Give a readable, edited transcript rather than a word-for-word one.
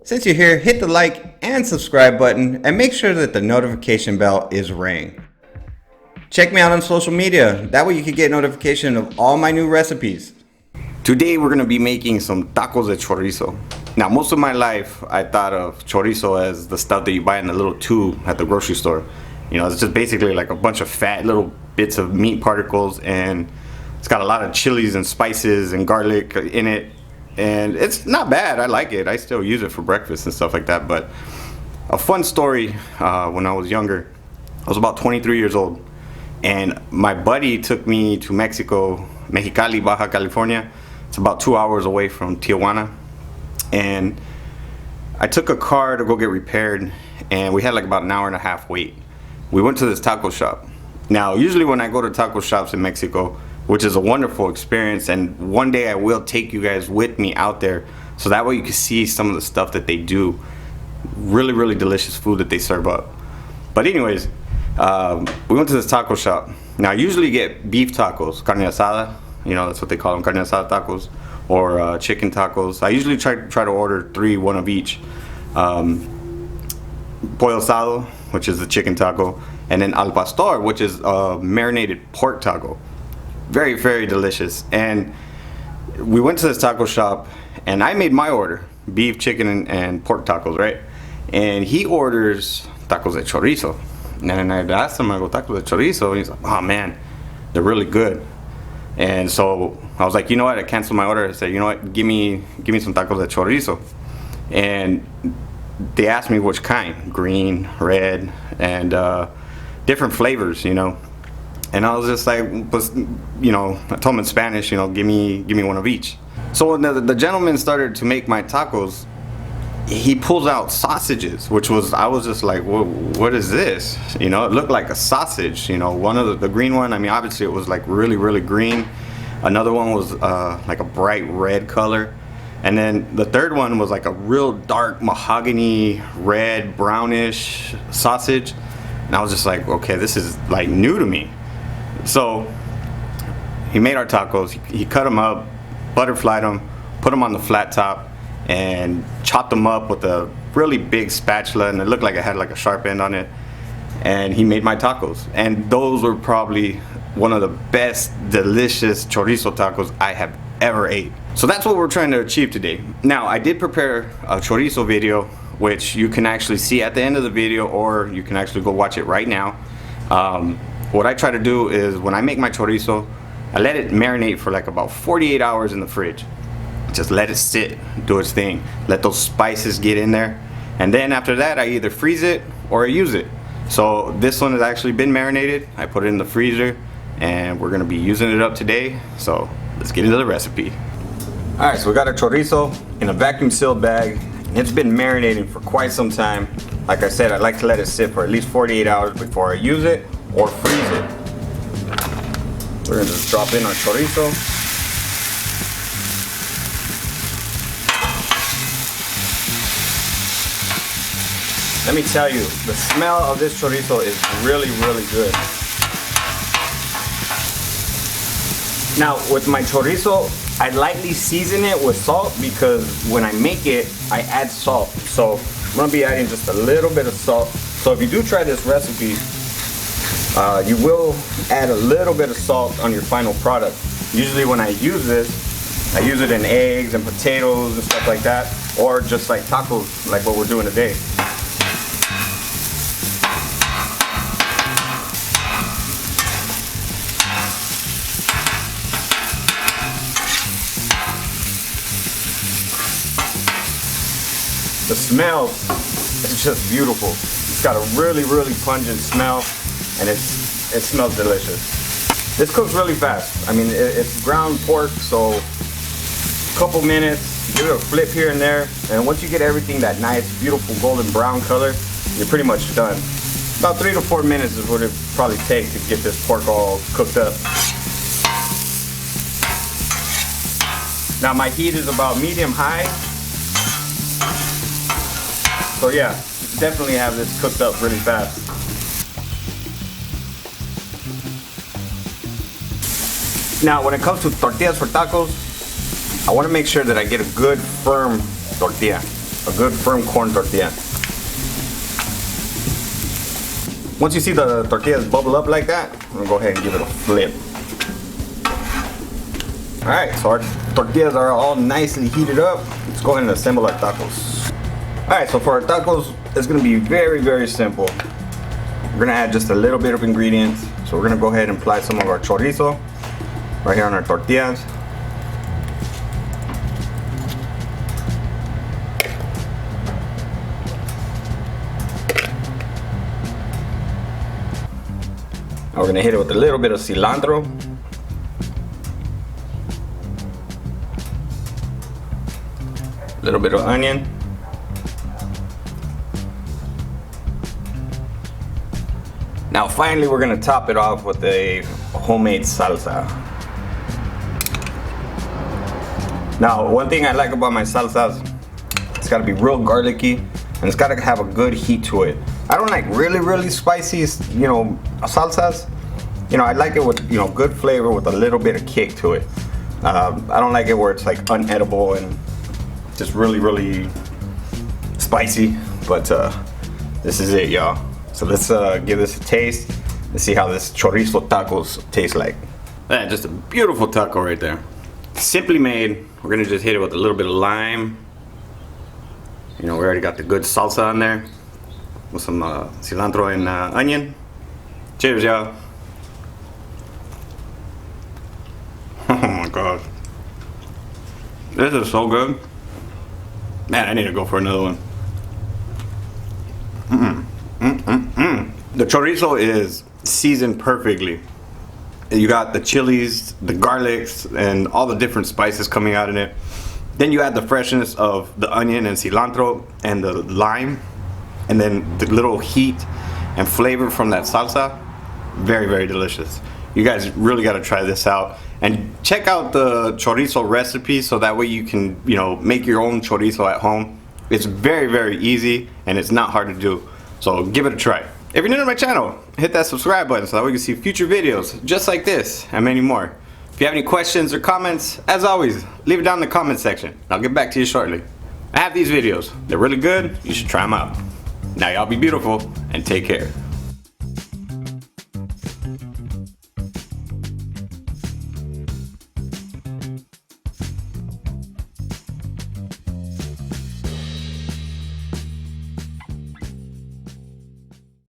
Since you're here, hit the like and subscribe button and make sure that the notification bell is ring. Check me out on social media, that way you can get notification of all my new recipes. Today we're going to be making some tacos de chorizo. Now most of my life I thought of chorizo as the stuff that you buy in the little tube at the grocery store. You know, it's just basically like a bunch of fat little bits of meat particles, and it's got a lot of chilies and spices and garlic in it. And it's not bad, I like it. I still use it for breakfast and stuff like that. But a fun story, when I was younger, I was about 23 years old. And my buddy took me to Mexico, Mexicali, Baja California. It's about 2 hours away from Tijuana. And I took a car to go get repaired, and we had like about an hour and a half wait. We went to this taco shop. Now, usually when I go to taco shops in Mexico, which is a wonderful experience, and one day I will take you guys with me out there so that way you can see some of the stuff that they do. Really, really delicious food that they serve up. But anyways, we went to this taco shop. Now I usually get beef tacos, carne asada, you know, that's what they call them, carne asada tacos, or chicken tacos. I usually try to order 3, one of each. Pollo asado, which is the chicken taco, and then al pastor, which is a marinated pork taco. Very, very delicious. And we went to this taco shop, and I made my order, beef, chicken, and pork tacos, right? And he orders tacos de chorizo. And then I asked him, I go, tacos de chorizo? And he's like, oh man, they're really good. And so I was like, you know what? I canceled my order. I said, you know what? Give me some tacos de chorizo. And they asked me which kind, green, red, and different flavors, you know. And I was just like, you know, I told him in Spanish, you know, give me one of each. So when the gentleman started to make my tacos, he pulls out sausages, which was, I was just like, what is this? You know, it looked like a sausage, you know. One of the green one, I mean, obviously it was like really, really green. Another one was like a bright red color. And then the third one was like a real dark mahogany red, brownish sausage. And I was just like, okay, this is like new to me. So he made our tacos, he cut them up, butterflied them, put them on the flat top, and chopped them up with a really big spatula, and it looked like it had like a sharp end on it. And he made my tacos, and those were probably one of the best delicious chorizo tacos I have ever ate. So that's what we're trying to achieve today. Now, I did prepare a chorizo video, which you can actually see at the end of the video, or you can actually go watch it right now. What I try to do is when I make my chorizo, I let it marinate for like about 48 hours in the fridge. Just let it sit, do its thing. Let those spices get in there. And then after that, I either freeze it or I use it. So this one has actually been marinated. I put it in the freezer, and we're gonna be using it up today. So let's get into the recipe. All right, so we got our chorizo in a vacuum sealed bag. It's been marinating for quite some time. Like I said, I like to let it sit for at least 48 hours before I use it or freeze it. We're gonna just drop in our chorizo. Let me tell you, the smell of this chorizo is really, really good. Now, with my chorizo, I lightly season it with salt because when I make it, I add salt. So I'm gonna be adding just a little bit of salt. So if you do try this recipe, you will add a little bit of salt on your final product. Usually when I use this, I use it in eggs and potatoes and stuff like that, or just like tacos, like what we're doing today. The smell is just beautiful. It's got a really, really pungent smell, and it smells delicious. This cooks really fast. I mean, it's ground pork, so a couple minutes, give it a flip here and there, and once you get everything that nice, beautiful golden brown color, you're pretty much done. About 3 to 4 minutes is what it probably takes to get this pork all cooked up. Now my heat is about medium-high. So yeah, definitely have this cooked up really fast. Now when it comes to tortillas for tacos, I want to make sure that I get a good firm tortilla. a good firm corn tortilla. Once you see the tortillas bubble up like that, I'm gonna go ahead and give it a flip. Alright, so our tortillas are all nicely heated up. Let's go ahead and assemble our tacos. Alright, so for our tacos, it's gonna be very, very simple. We're gonna add just a little bit of ingredients. So we're gonna go ahead and apply some of our chorizo right here on our tortillas. Now we're gonna hit it with a little bit of cilantro. A little bit of onion. Now finally we're gonna top it off with a homemade salsa. Now one thing I like about my salsas, it's gotta be real garlicky and it's gotta have a good heat to it. I don't like really spicy, salsas. I like it with, good flavor with a little bit of kick to it. I don't like it where it's like unedible and just really spicy, but this is it, y'all. So let's give this a taste. Let's see how this chorizo tacos taste like. That's just a beautiful taco right there. Simply made. We're gonna just hit it with a little bit of lime. We already got the good salsa on there with some cilantro and onion. Cheers, y'all. Oh my god. This is so good. Man, I need to go for another one. The chorizo is seasoned perfectly. You got the chilies, the garlics, and all the different spices coming out in it. Then you add the freshness of the onion and cilantro and the lime, and then the little heat and flavor from that salsa. Very delicious. You guys really got to try this out. And check out the chorizo recipe so that way you can, make your own chorizo at home. It's very easy and it's not hard to do. So give it a try. If you're new to my channel, hit that subscribe button so that way you can see future videos just like this and many more. If you have any questions or comments, as always, leave it down in the comment section. I'll get back to you shortly. I have these videos. They're really good. You should try them out. Now y'all be beautiful and take care.